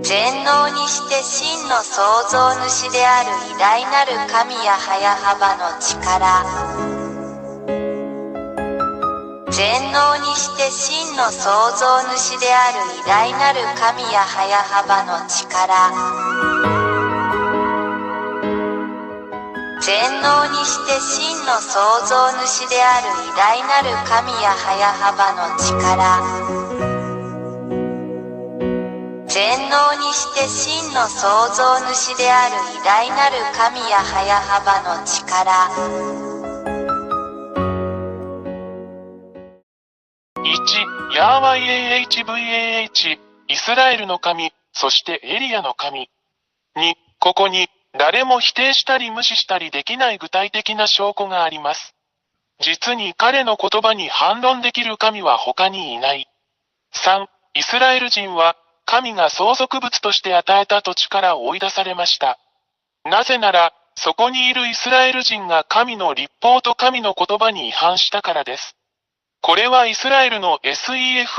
全能にして真の創造主である偉大なる神や早幅の力。全能にして真の創造主である偉大なる神や早幅の力。全能にして真の創造主である偉大なる神や早幅の力。全能にして真の創造主である偉大なる神や早幅の力。1. ヤーワイ AHVAH イスラエルの神、そしてエリアの神。2. ここに誰も否定したり無視したりできない具体的な証拠があります。実に彼の言葉に反論できる神は他にいない。3. イスラエル人は神が相続物として与えた土地から追い出されました。なぜなら、そこにいるイスラエル人が神の律法と神の言葉に違反したからです。これはイスラエルの SEFERTORAT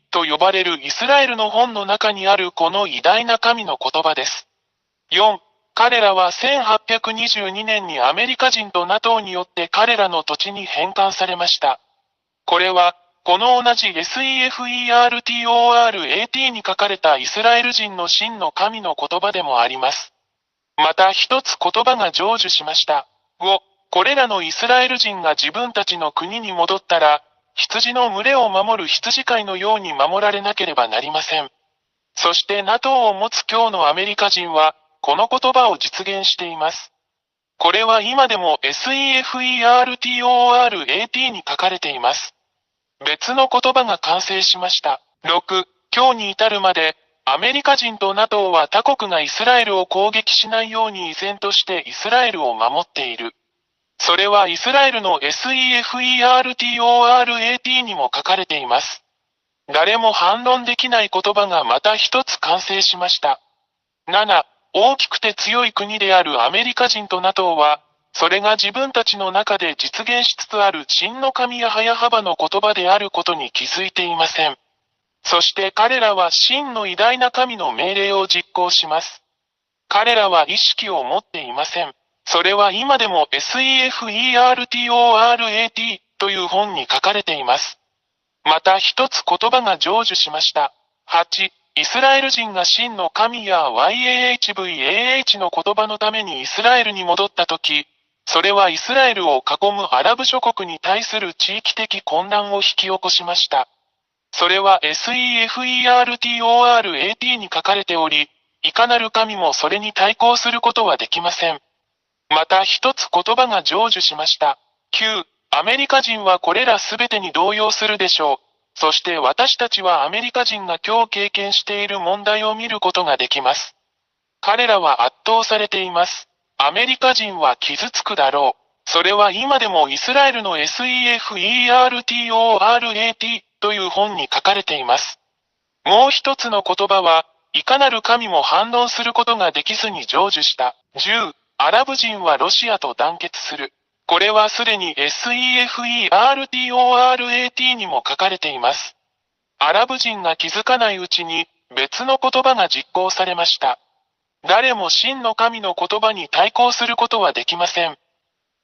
と呼ばれるイスラエルの本の中にあるこの偉大な神の言葉です。4. 彼らは1822年にアメリカ人と NATO によって彼らの土地に返還されました。これは、この同じ SEFERTORAT に書かれたイスラエル人の真の神の言葉でもあります。また一つ言葉が成就しました。5. これらのイスラエル人が自分たちの国に戻ったら、羊の群れを守る羊飼いのように守られなければなりません。そして NATO を持つ今日のアメリカ人は、この言葉を実現しています。これは今でも SEFERTORAT に書かれています。別の言葉が完成しました。6. 今日に至るまで、アメリカ人と NATO は他国がイスラエルを攻撃しないように依然としてイスラエルを守っている。それはイスラエルの SEFERTORAT にも書かれています。誰も反論できない言葉がまた一つ完成しました。7. 大きくて強い国であるアメリカ人と NATO は、それが自分たちの中で実現しつつある真の神や早幅の言葉であることに気づいていません。そして彼らは真の偉大な神の命令を実行します。彼らは意識を持っていません。それは今でも SEFERTORAT という本に書かれています。また一つ言葉が成就しました。8. イスラエル人が真の神や YAHVAH の言葉のためにイスラエルに戻ったとき、それはイスラエルを囲むアラブ諸国に対する地域的混乱を引き起こしました。それは SEFERTORAT に書かれており、いかなる神もそれに対抗することはできません。また一つ言葉が成就しました。9. アメリカ人はこれらすべてに動揺するでしょう。そして私たちはアメリカ人が今日経験している問題を見ることができます。彼らは圧倒されています。アメリカ人は傷つくだろう。それは今でもイスラエルの SEFERTORAT という本に書かれています。もう一つの言葉は、いかなる神も反論することができずに成就した。10. アラブ人はロシアと団結する。これはすでに SEFERTORAT にも書かれています。アラブ人が気づかないうちに別の言葉が実行されました。誰も真の神の言葉に対抗することはできません。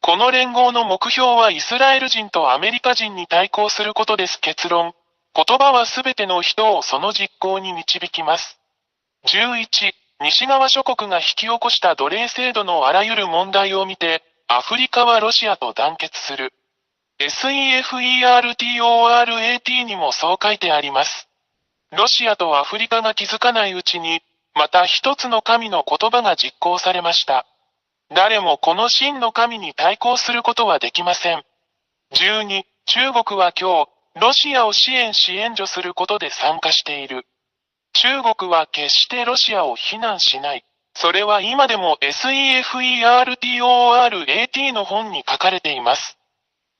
この連合の目標はイスラエル人とアメリカ人に対抗することです。結論。言葉はすべての人をその実行に導きます。11. 西側諸国が引き起こした奴隷制度のあらゆる問題を見て、アフリカはロシアと団結する。SEFERTORAT にもそう書いてあります。ロシアとアフリカが気づかないうちに、また一つの神の言葉が実行されました。誰もこの真の神に対抗することはできません。12. 中国は今日、ロシアを支援し援助することで参加している。中国は決してロシアを非難しない。それは今でも SEFERTORAT の本に書かれています。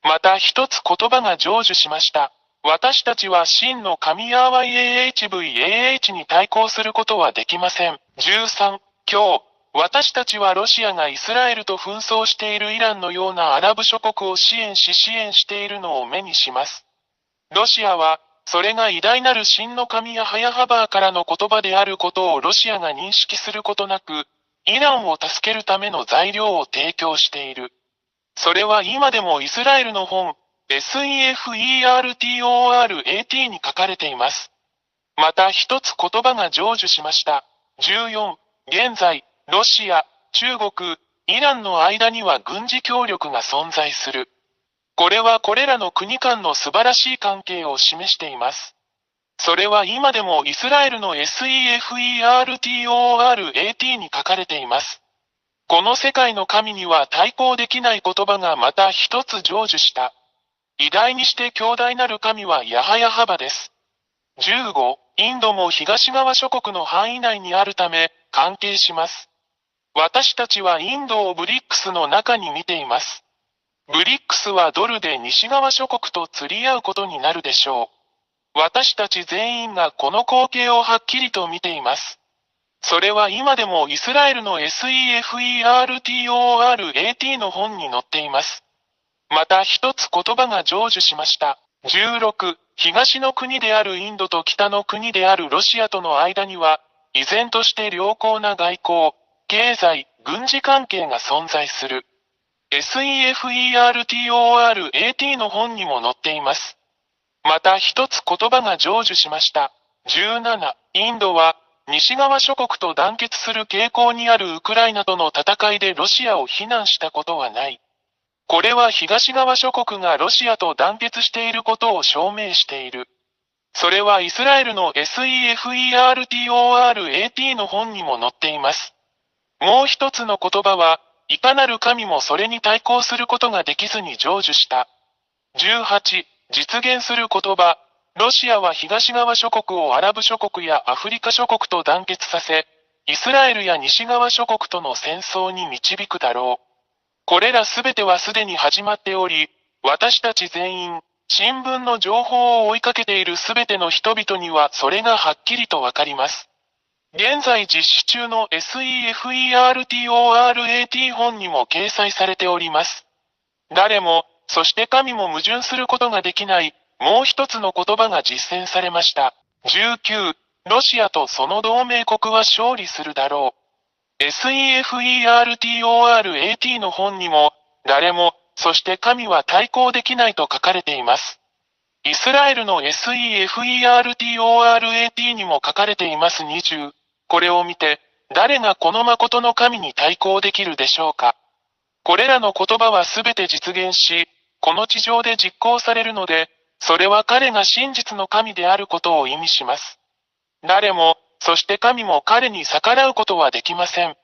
また一つ言葉が成就しました。私たちは真の神ヤーワイ AHVAH に対抗することはできません。13. 今日、私たちはロシアがイスラエルと紛争しているイランのようなアラブ諸国を支援しているのを目にします。ロシアは、それが偉大なる真の神ヤハヤハバーからの言葉であることをロシアが認識することなく、イランを助けるための材料を提供している。それは今でもイスラエルの本、SEFERTORAT に書かれています。また一つ言葉が成就しました。14、現在、ロシア、中国、イランの間には軍事協力が存在する。これはこれらの国間の素晴らしい関係を示しています。それは今でもイスラエルの SEFERTORAT に書かれています。この世界の神には対抗できない言葉がまた一つ成就した。偉大にして強大なる神はヤハヤハバです。15、インドも東側諸国の範囲内にあるため、関係します。私たちはインドをブリックスの中に見ています。ブリックスはドルで西側諸国と釣り合うことになるでしょう。私たち全員がこの光景をはっきりと見ています。それは今でもイスラエルの SEFERTORAT の本に載っています。また一つ言葉が成就しました。16、東の国であるインドと北の国であるロシアとの間には、依然として良好な外交、経済、軍事関係が存在する。SEFERTORAT の本にも載っています。また一つ言葉が成就しました。17、インドは、西側諸国と団結する傾向にあるウクライナとの戦いでロシアを非難したことはない。これは東側諸国がロシアと団結していることを証明している。それはイスラエルの SEFERTORAT の本にも載っています。もう一つの言葉は、いかなる神もそれに対抗することができずに成就した。18、実現する言葉。ロシアは東側諸国をアラブ諸国やアフリカ諸国と団結させ、イスラエルや西側諸国との戦争に導くだろう。これらすべてはすでに始まっており、私たち全員、新聞の情報を追いかけているすべての人々にはそれがはっきりとわかります。現在実施中の SEFERTORAT 本にも掲載されております。誰も、そして神も矛盾することができない、もう一つの言葉が実践されました。19、ロシアとその同盟国は勝利するだろう。SEFERTORAT の本にも、誰も、そして神は対抗できないと書かれています。イスラエルの SEFERTORAT にも書かれています20。これを見て、誰がこの誠の神に対抗できるでしょうか。これらの言葉はすべて実現し、この地上で実行されるので、それは彼が真実の神であることを意味します。誰も、そして神も彼に逆らうことはできません。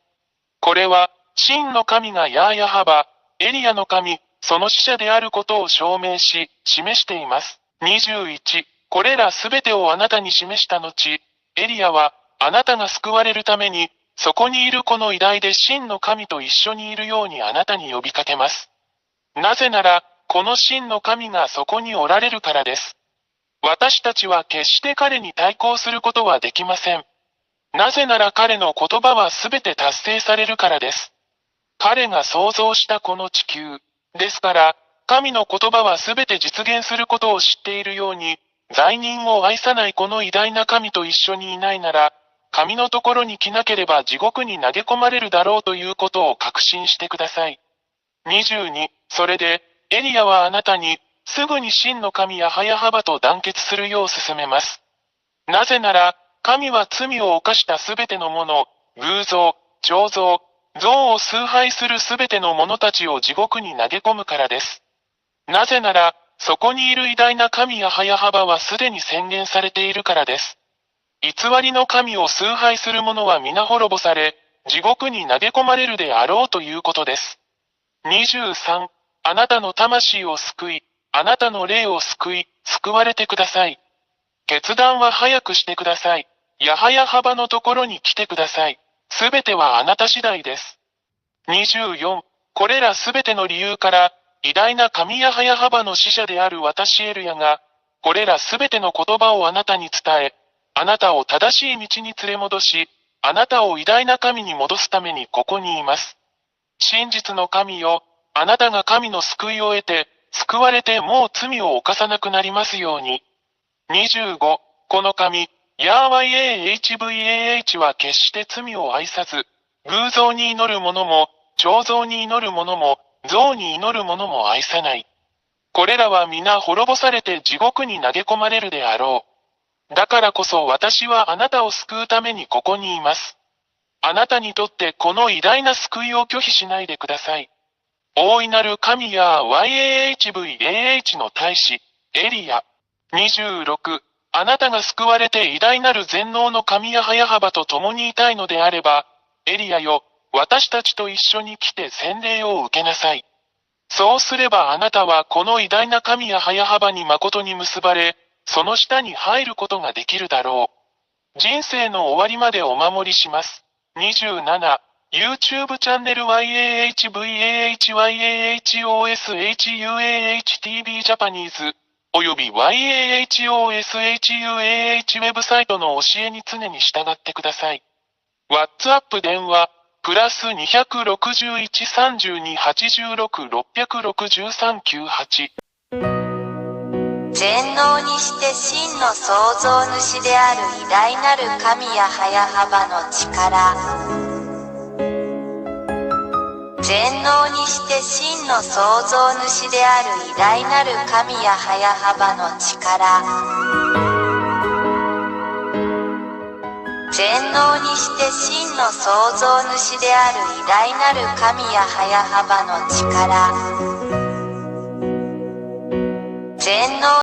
これは、真の神がヤーヤハバ、エリアの神、その使者であることを証明し、示しています。21、これらすべてをあなたに示した後、エリアは、あなたが救われるために、そこにいるこの偉大で真の神と一緒にいるようにあなたに呼びかけます。なぜなら、この真の神がそこにおられるからです。私たちは決して彼に対抗することはできません。なぜなら彼の言葉はすべて達成されるからです。彼が創造したこの地球。ですから、神の言葉はすべて実現することを知っているように、罪人を愛さないこの偉大な神と一緒にいないなら、神のところに来なければ地獄に投げ込まれるだろうということを確信してください。22、それで、エリアはあなたに、すぐに真の神ヤハヤハバと団結するよう勧めます。なぜなら、神は罪を犯したすべてのもの、偶像、彫像、像を崇拝するすべての者たちを地獄に投げ込むからです。なぜなら、そこにいる偉大な神ヤハヤハバはすでに宣言されているからです。偽りの神を崇拝する者は皆滅ぼされ、地獄に投げ込まれるであろうということです。23、あなたの魂を救い、あなたの霊を救い、救われてください。決断は早くしてください。ヤハヤハバのところに来てください。すべてはあなた次第です。24、これらすべての理由から、偉大な神ヤハヤハバの使者である私エルヤが、これらすべての言葉をあなたに伝え、あなたを正しい道に連れ戻し、あなたを偉大な神に戻すためにここにいます。真実の神よ、あなたが神の救いを得て、救われてもう罪を犯さなくなりますように。25、この神、ヤーワイ AHVAH は決して罪を愛さず、偶像に祈る者も、彫像に祈る者も、像に祈る者も愛さない。これらは皆滅ぼされて地獄に投げ込まれるであろう。だからこそ私はあなたを救うためにここにいます。あなたにとってこの偉大な救いを拒否しないでください。大いなる神や YAHVAH の大使、エリア。26、あなたが救われて偉大なる全能の神や早幅と共にいたいのであれば、エリアよ、私たちと一緒に来て洗礼を受けなさい。そうすればあなたはこの偉大な神や早幅に誠に結ばれ、その下に入ることができるだろう。人生の終わりまでお守りします。27、YouTube チャンネル YAHVAHYAHOSHUAHTV Japanese、および YAHOSHUAH ウェブサイトの教えに常に従ってください。WhatsApp 電話、プラス261-32-86-663-98。全能にして真の創造主である偉大なる神や早幅の力。全能にして真の創造主である偉大なる神や早幅の力。全能にして真の創造主である偉大なる神や早幅の力。全能